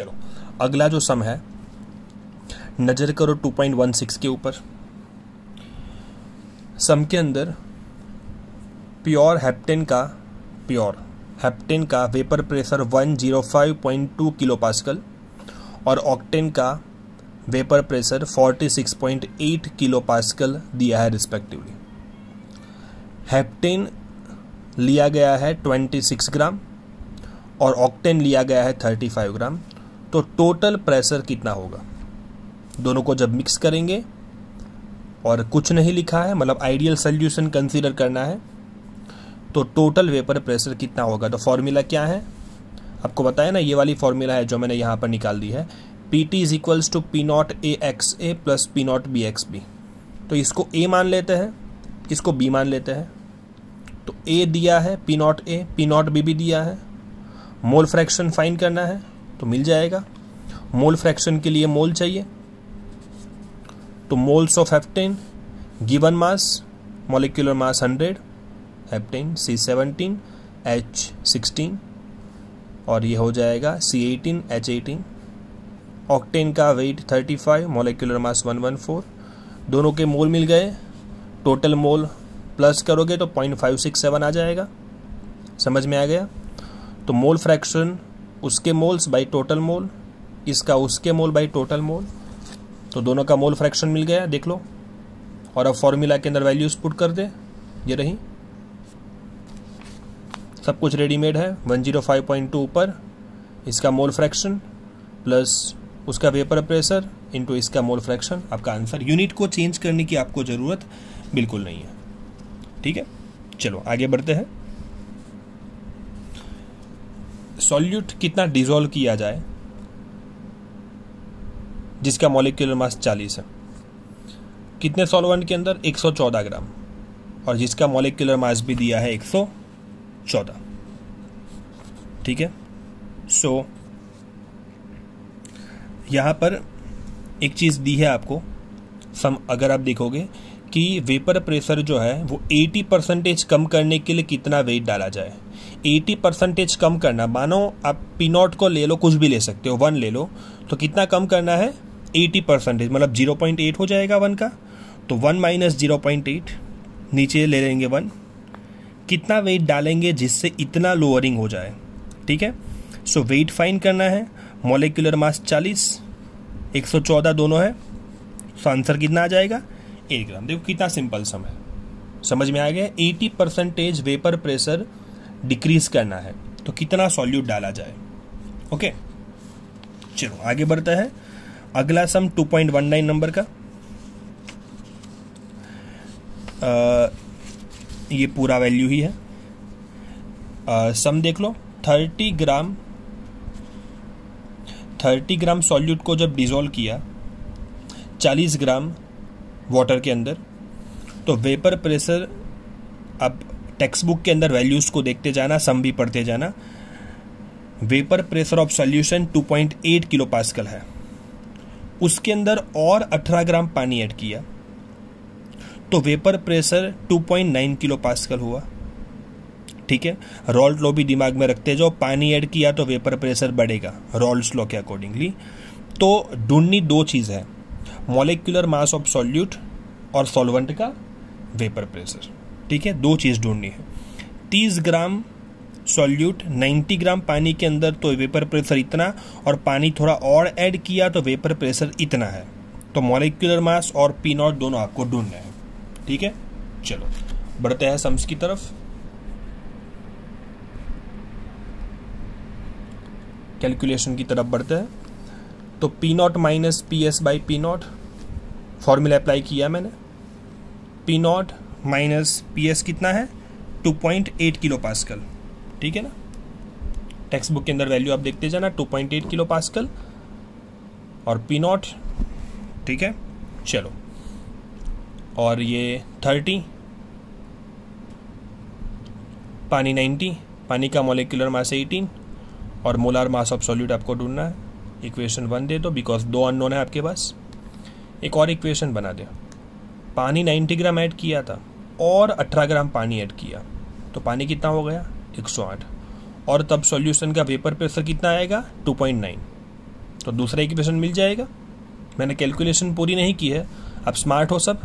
चलो अगला जो सम है, नज़र करो 2.16 के ऊपर। सम के अंदर प्योर हेप्टेन का वेपर प्रेशर 105.2 किलो पास्कल और ऑक्टेन का वेपर प्रेशर 46.8 किलो पास्कल दिया है रिस्पेक्टिवली। हेप्टेन लिया गया है 26 ग्राम और ऑक्टेन लिया गया है 35 ग्राम। तो टोटल प्रेशर कितना होगा? दोनों को जब मिक्स करेंगे और कुछ नहीं लिखा है, मतलब आइडियल सोल्यूशन कंसीडर करना है, तो टोटल वेपर प्रेशर कितना होगा? तो फॉर्मूला क्या है आपको बताया ना, ये वाली फॉर्मूला है जो मैंने यहाँ पर निकाल दी है, PT is equals to P0 AXA plus P0 BXB। तो इसको A मान लेते हैं, इसको B मान लेते हैं। तो A दिया है P0 A, P0 B भी दिया है। मोल फ्रैक्शन फाइंड करना है तो मिल जाएगा। मोल फ्रैक्शन के लिए मोल चाहिए, तो moles of heptane given mass, molecular mass 100, heptane C17 H16 और ये हो जाएगा C18 H18। ऑक्टेन का वेट 35, मॉलिक्यूलर मास 114। दोनों के मोल मिल गए, टोटल मोल प्लस करोगे तो 0.567 आ जाएगा। समझ में आ गया? तो मोल फ्रैक्शन उसके मोल्स बाई टोटल मोल, इसका उसके मोल बाई टोटल मोल, तो दोनों का मोल फ्रैक्शन मिल गया, देख लो। और अब फॉर्मूला के अंदर वैल्यूज पुट कर दे, ये रही, सब कुछ रेडीमेड है। 105.2 ऊपर इसका मोल फ्रैक्शन प्लस उसका वेपर प्रेशर इनटू इसका मोल फ्रैक्शन, आपका आंसर। यूनिट को चेंज करने की आपको ज़रूरत बिल्कुल नहीं है, ठीक है। चलो आगे बढ़ते हैं। सॉल्यूट कितना डिसॉल्व किया जाए जिसका मॉलिक्यूलर मास 40 है? कितने सॉल्वेंट के अंदर? 114 ग्राम, और जिसका मॉलिक्यूलर मास भी दिया है 114, ठीक है। सो यहाँ पर एक चीज़ दी है आपको, अगर आप देखोगे कि वेपर प्रेशर जो है वो 80% कम करने के लिए कितना वेट डाला जाए। 80% कम करना, मानो आप P0 को ले लो, कुछ भी ले सकते हो, 1 ले लो, तो कितना कम करना है? 80%, मतलब 0.8 हो जाएगा 1 का। तो 1 माइनस 0.8, नीचे ले लेंगे 1। कितना वेट डालेंगे जिससे इतना लोअरिंग हो जाए, ठीक है। सो वेट फाइंड करना है, मॉलिक्यूलर मास 40, 114 दोनों है, सो आंसर कितना आ जाएगा? 1 ग्राम। देखो कितना सिंपल सम है, समझ में आ गया। 80% वेपर प्रेशर डिक्रीज करना है तो कितना सॉल्यूट डाला जाए, ओके। चलो आगे बढ़ता है। अगला सम 2.19 नंबर का, ये पूरा वैल्यू ही है। सम देख लो, 30 ग्राम सॉल्यूट को जब डिसॉल्व किया 40 ग्राम वाटर के अंदर, तो वेपर प्रेशर, अब टेक्स्ट बुक के अंदर वैल्यूज को देखते जाना, सम भी पढ़ते जाना। Vapour pressure of solution 2.8 kilo pascal है, उसके अंदर और 18 ग्राम पानी ऐड किया तो वेपर प्रेशर 2.9 किलो पास्कल हुआ, ठीक है। रॉल्ट लॉ भी दिमाग में रखते जाओ, पानी ऐड किया तो वेपर प्रेशर बढ़ेगा रॉल्ट्स लॉ के अकॉर्डिंगली। तो ढूंढनी दो चीज़ है, मॉलिक्यूलर मास ऑफ सॉल्यूट और सॉल्वेंट का वेपर प्रेशर, ठीक है। दो चीज़ ढूंढनी है। 30 ग्राम सॉल्यूट 90 ग्राम पानी के अंदर, तो वेपर प्रेशर इतना, और पानी थोड़ा और ऐड किया तो वेपर प्रेशर इतना है। तो मॉलिक्यूलर मास और P0 दोनों आपको ढूंढना है, ठीक है। चलो बढ़ते हैं सम्स की तरफ। कैलकुलेशन की तरफ बढ़ते हैं। तो P0 minus PS by P0 formula apply किया मैंने। P0 माइनस PS कितना है? 2.8 किलो पास्कल, ठीक है ना। टेक्स्ट बुक के अंदर वैल्यू आप देखते जाना, 2.8 किलो पास्कल और P0, ठीक है। चलो, और ये 30, पानी 90, पानी का मॉलिक्यूलर मास 18 और मोलार मास ऑफ सॉल्यूट आपको ढूंढना है। इक्वेशन 1 दे दो, बिकॉज 2 अननोन है आपके पास। एक और इक्वेशन बना दे, पानी 90 ग्राम ऐड किया था और 18 ग्राम पानी ऐड किया, तो पानी कितना हो गया? 108। और तब सॉल्यूशन का वेपर प्रेशर कितना आएगा? 2.9। तो दूसरा इक्वेशन मिल जाएगा। मैंने कैलकुलेशन पूरी नहीं की है, आप स्मार्ट हो सब।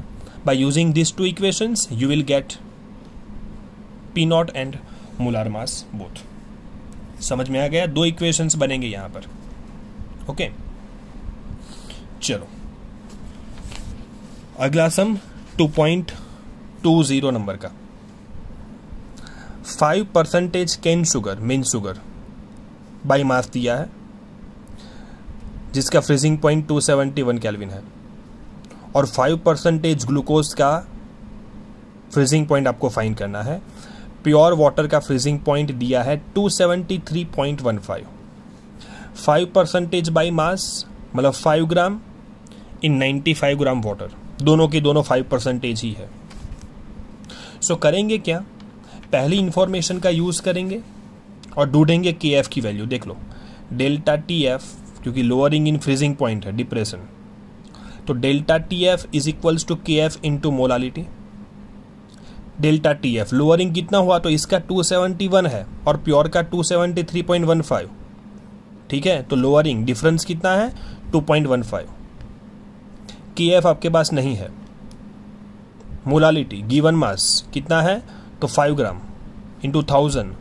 By using this two equations you will get P not and molar mass both. समझ में आ गया? दो इक्वेशंस बनेंगे यहां पर। ओके, चलो अगला सम 2.20 नंबर का। 5% cane sugar, main sugar by mass दिया है, जिसका फ्रीजिंग पॉइंट 271 केल्विन है, और 5% ग्लूकोज का फ्रीजिंग पॉइंट आपको फाइंड करना है। प्योर वाटर का फ्रीजिंग पॉइंट दिया है 273.15। 5% बाई मास मतलब 5 ग्राम इन 95 ग्राम वाटर, दोनों की दोनों 5% ही है। सो करेंगे क्या, पहली इंफॉर्मेशन का यूज करेंगे और ढूंढेंगे KF की वैल्यू। देख लो, डेल्टा TF, क्योंकि लोअरिंग इन फ्रीजिंग पॉइंट है, डिप्रेशन, तो delta TF is equals to KF into molality. Delta TF lowering कितना हुआ, तो इसका 271 है और प्योर का 273.15। ठीक है, तो लोअरिंग डिफरेंस कितना है, 2.15। KF आपके पास नहीं है। मोलालिटी गिवन मास कितना है, तो 5 ग्राम इंटू 1000।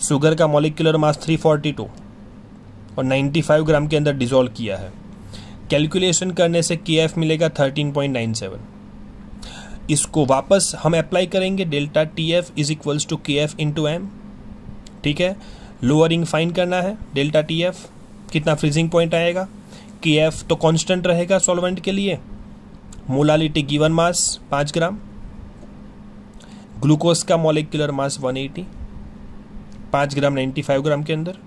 शुगर का मॉलिक्यूलर मास 342 और 95 ग्राम के अंदर डिसॉल्व किया है। कैलकुलेशन करने से KF मिलेगा 13.97। इसको वापस हम अप्लाई करेंगे, delta TF is equals to KF into M। ठीक है, लोअरिंग फाइंड करना है, डेल्टा TF कितना फ्रीजिंग पॉइंट आएगा, KF तो कांस्टेंट रहेगा सॉल्वेंट के लिए, molality given mass 5 gram, glucose का मॉलिक्यूलर मास 180, 5 ग्राम 95 ग्राम के अंदर।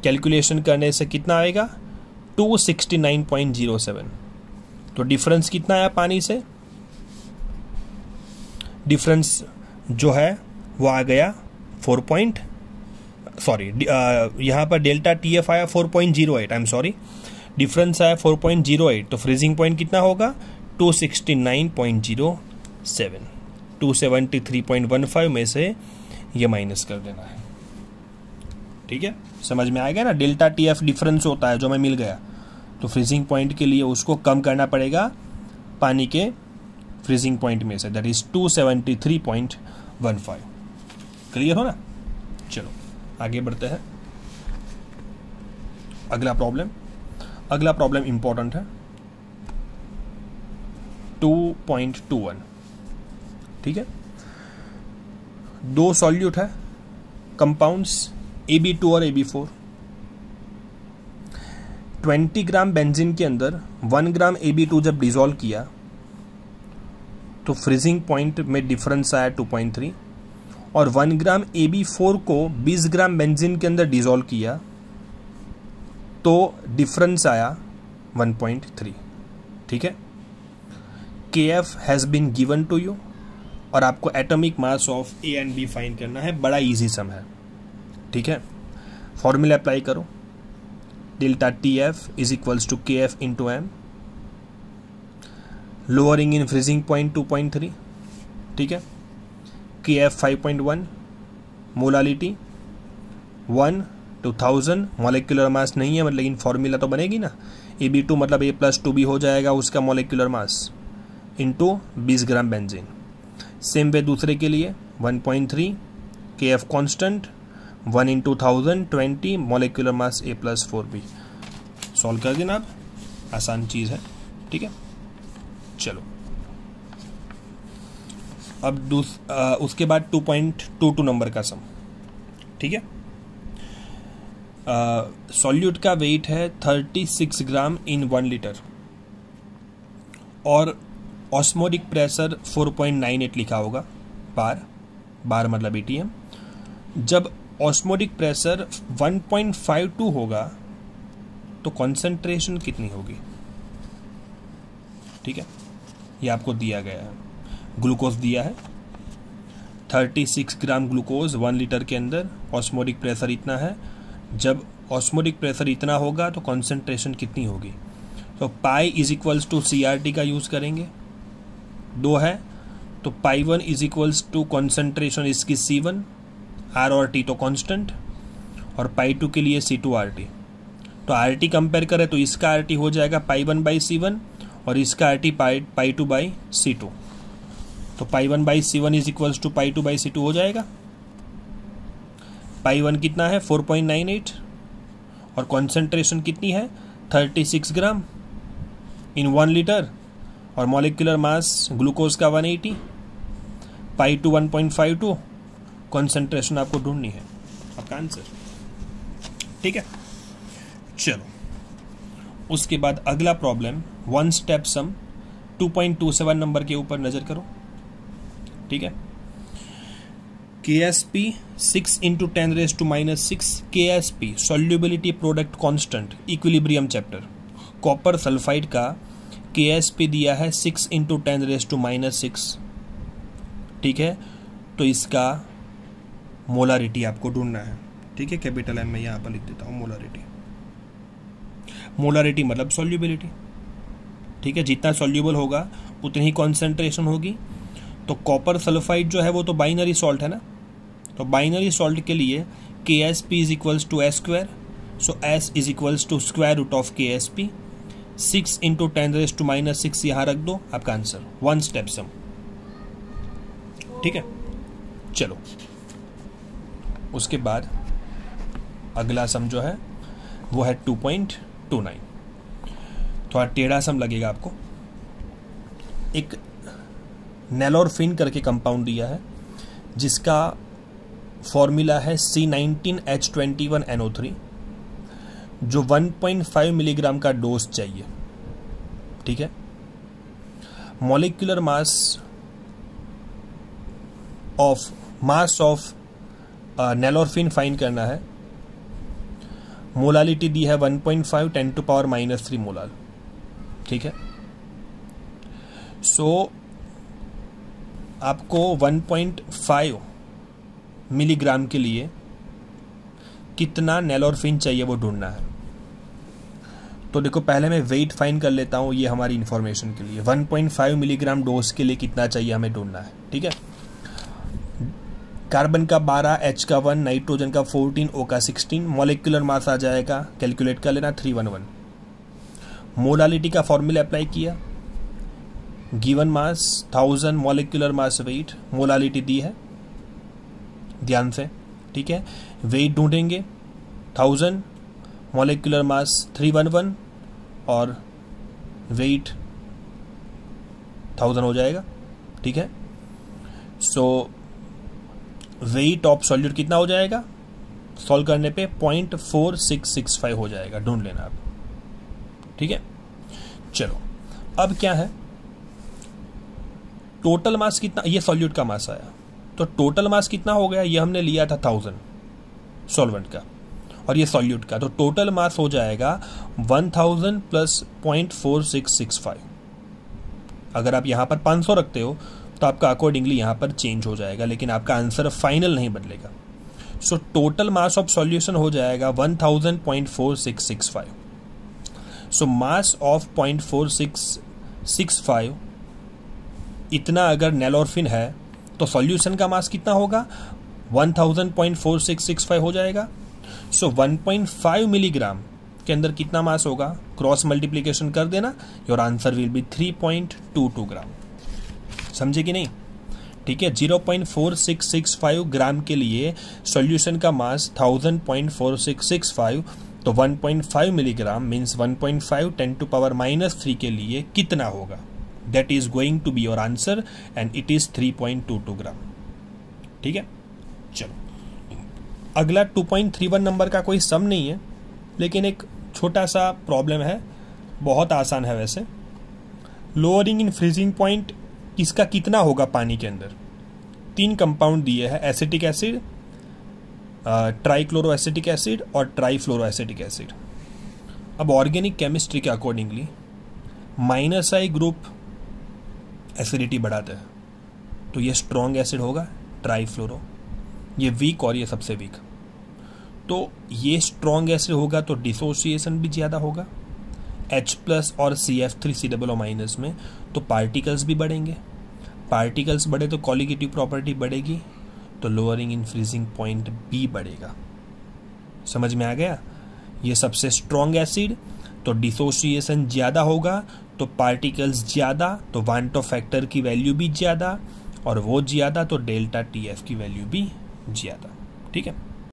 कैलकुलेशन करने से कितना आएगा, 269.07। तो डिफरेंस कितना आया पानी से, डिफरेंस जो है वो आ गया यहाँ पर डेल्टा TF आया 4.08, आई एम सॉरी, डिफरेंस आया 4.08। तो फ्रीजिंग पॉइंट कितना होगा, 269.07। 273.15 में से ये माइनस कर देना है। ठीक है, समझ में आएगा ना। डेल्टा TF डिफरेंस होता है जो हमें मिल गया, तो फ्रीजिंग पॉइंट के लिए उसको कम करना पड़ेगा पानी के फ्रीजिंग पॉइंट में से, दैट इज 273.15। क्लियर हो ना? चलो आगे बढ़ते हैं। अगला प्रॉब्लम इंपॉर्टेंट है, 2.21। ठीक है, दो सॉल्यूट है, कंपाउंड्स AB2 और AB4। 20 ग्राम बेंजीन के अंदर 1 ग्राम AB2 जब डिसॉल्व किया तो फ्रीजिंग पॉइंट में डिफरेंस आया 2.3, और 1 ग्राम AB4 को 20 ग्राम बेंजीन के अंदर डिसॉल्व किया तो डिफरेंस आया 1.3। ठीक है, KF has been given to you और आपको atomic mass of A and B find करना है। बड़ा इजी सम है। ठीक है, फॉर्मूला अप्लाई करो, delta TF is equals to KF into M, lowering in freezing point 2.3। ठीक है, KF 5.1, molality 1 to 1000, molecular mass नहीं है मतलब, लेकिन फॉर्मूला तो बनेगी ना, AB2 मतलब A+2B हो जाएगा उसका molecular mass into 20 gram benzene. Same way दूसरे के लिए 1.3, KF constant, 1 into 1000 20, molecular mass A+4B। Solve कर देना आप, आसान चीज़ है। ठीक है, चलो अब उसके बाद 2.22 नंबर का सम। ठीक है, सॉल्यूट का वेट है 36 ग्राम इन 1 लीटर और ऑस्मोटिक प्रेशर 4.98 लिखा होगा, बार मतलब ATM। जब ऑस्मोटिक प्रेशर 1.52 होगा तो कॉन्सेंट्रेशन कितनी होगी। ठीक है, ये आपको दिया गया है, ग्लूकोज दिया है 36 ग्राम ग्लूकोज 1 लीटर के अंदर, ऑस्मोटिक प्रेशर इतना है। जब ऑस्मोटिक प्रेशर इतना होगा तो कॉन्सेंट्रेशन कितनी होगी, तो pi is equals to CRT का यूज़ करेंगे, 2 है तो pi 1 is equals to concentration इसकी C1, R और T तो कांस्टेंट, और पाई 2 के लिए C2 RT। तो आर टी कंपेयर करें तो इसका आर टी हो जाएगा π1/c1 और इसका आर टी π2/c2। तो π1/c1 is equals to π2/c2 हो जाएगा। π1 कितना है 4.98 और कॉन्सेंट्रेशन कितनी है 36 ग्राम इन 1 लीटर और मॉलिक्यूलर मास ग्लूकोज का 180। π2 1.52 कॉन्सेंट्रेशन आपको ढूंढनी है, आपका आंसर। ठीक है, चलो उसके बाद अगला प्रॉब्लम 1 स्टेप सम 2.27 नंबर के ऊपर नजर करो। ठीक है, KSP 6 × 10⁻⁻6 KSP solubility product constant equilibrium chapter. Copper sulphide का KSP दिया है 6 × 10⁻⁻6। ठीक है, तो इसका मोलारिटी आपको ढूंढना है। ठीक है, कैपिटल M में यहां पर लिख देता हूं मोलारिटी। मोलारिटी मतलब सॉल्युबिलिटी। ठीक है, जितना सॉल्युबल होगा उतनी ही कॉन्सेंट्रेशन होगी। तो कॉपर सल्फाइड जो है वो तो बाइनरी सॉल्ट है ना, तो बाइनरी सॉल्ट के लिए KSP is equals to S²। So S is equals to square root of KSP। 6 × 10⁻⁻6 यहां रख दो, आपका आंसर 1 स्टेप सम। ठीक है, चलो उसके बाद अगला सम जो है वो है 2.29। थोड़ा टेढ़ा सम लगेगा आपको। एक नेलोरफिन करके कंपाउंड दिया है जिसका फॉर्मूला है C19H21NO3 जो 1.5 मिलीग्राम का डोज चाहिए। ठीक है, मॉलिक्यूलर मास ऑफ नेलोरफिन फाइंड करना है। मोलालिटी दी है 1.5 10⁻³ मोलाल। ठीक है, सो आपको 1.5 मिलीग्राम के लिए कितना नेलोरफिन चाहिए वो ढूंढना है। तो देखो पहले मैं वेट फाइंड कर लेता हूं, ये हमारी इंफॉर्मेशन के लिए। 1.5 मिलीग्राम डोज के लिए कितना चाहिए हमें ढूंढना है। ठीक है, कार्बन का 12, H का 1, नाइट्रोजन का 14, O का 16, मॉलिक्यूलर मास आ जाएगा, कैलकुलेट कर लेना 311। मोलालिटी का फॉर्मूला अप्लाई किया, given mass 1000, molecular mass weight, molality दी है ध्यान से। ठीक है, वेट ढूंढेंगे 1000, मॉलिक्यूलर मास 311 और वेट 1000 हो जाएगा। ठीक है, सो वेट ऑफ सॉल्यूट कितना हो जाएगा सॉल्व करने पे 0.4665 हो जाएगा, ढूंढ लेना आप। ठीक है, चलो अब क्या है, टोटल मास कितना, ये सॉल्यूट का मास आया, तो टोटल मास कितना हो गया, ये हमने लिया था 1000 सॉल्वेंट का और ये सॉल्यूट का, तो टोटल मास हो जाएगा 1000 प्लस 0.4665। अगर आप यहां पर 500 रखते हो तो आपका अकॉर्डिंगली यहां पर चेंज हो जाएगा, लेकिन आपका आंसर फाइनल नहीं बदलेगा। So total mass of solution हो जाएगा 1000.4665। सो मास ऑफ 0.4665 इतना अगर नेलोरफिन है तो सॉल्यूशन का मास कितना होगा 1000.4665 हो जाएगा। सो 1.5 मिलीग्राम के अंदर कितना मास होगा, क्रॉस मल्टीप्लीकेशन कर देना, योर आंसर विल बी 3.22 ग्राम। समझे कि नहीं। ठीक है, 0.4665 ग्राम के लिए सॉल्यूशन का मास 1000.4665, तो 1.5 मिलीग्राम मीन्स 1.5 10⁻³ के लिए कितना होगा, that is going to be your answer and it is 3.22 gram. ठीक है, चलो अगला 2.31 नंबर का कोई सम नहीं है, लेकिन एक छोटा सा प्रॉब्लम है, बहुत आसान है वैसे। लोअरिंग इन फ्रीजिंग पॉइंट इसका कितना होगा पानी के अंदर। 3 कंपाउंड दिए हैं, acetic acid, trichloro acetic acid और ट्राइफ्लोरो एसिटिक एसिड। अब ऑर्गेनिक केमिस्ट्री के अकॉर्डिंगली -I ग्रुप एसिडिटी बढ़ाता है, तो ये स्ट्रॉन्ग एसिड होगा ट्राइफ्लोरो, ये वीक और ये सबसे वीक। तो ये स्ट्रॉन्ग एसिड होगा तो डिसोसिएशन भी ज़्यादा होगा H+ और CF3COO- में, तो पार्टिकल्स भी बढ़ेंगे, पार्टिकल्स बढ़े तो कॉलिगेटिव प्रॉपर्टी बढ़ेगी, तो लोअरिंग इन फ्रीजिंग पॉइंट भी बढ़ेगा। समझ में आ गया ये सबसे स्ट्रॉन्ग एसिड, तो डिसोसिएशन ज़्यादा होगा, तो पार्टिकल्स ज़्यादा, तो वांटो फैक्टर की वैल्यू भी ज़्यादा, और वो ज़्यादा तो डेल्टा TF की वैल्यू भी ज़्यादा। ठीक है।